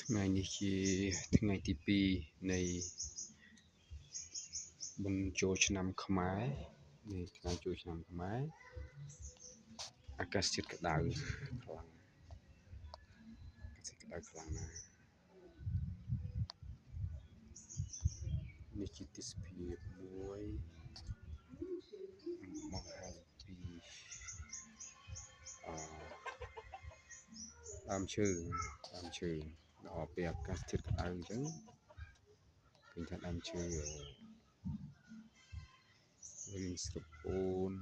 ថ្ងៃនេះជាថ្ងៃទី2នៃបុណ្យចូលឆ្នាំខ្មែរនេះថ្ងៃចូលឆ្នាំខ្មែរអាកាសធាតុក្តៅខ្លាំងអាកាសធាតុក្តៅខ្លាំងណាស់នេះជាទេសភាពមួយបង្ហាញពីដើមឈើដល់ពេលអាកាសធាតុក្តៅអញ្ចឹងឃើញថាដើមឈើរៀងស្រពោន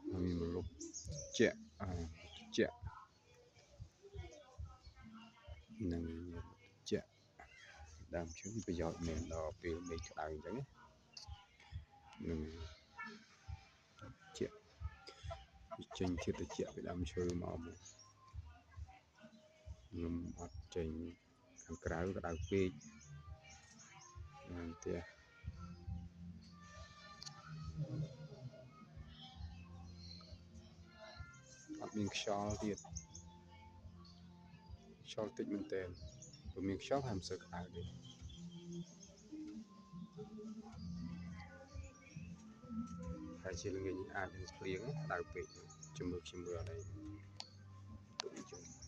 មានម្លប់ជានឹងជាដើមឈើមានប្រយោជន៍មែនដល់ពេលមេឃក្តៅអញ្ចឹងនឹងជាចេញធាតុត្រជាក់ពីដើមឈើមកខ្ញុំអត់ចេញខាងក្រៅក្តៅពេកផ្ទះអត់មានខ្យល់ទៀតខ្យល់តិចមែនតើព្រោះមានខ្យល់ហើយមិនសូវក្តៅទេហើយជាល្ងាចនេះអាចនឹងភ្លៀងក្តៅពេកជំរឿអីទុកអញ្ចឹង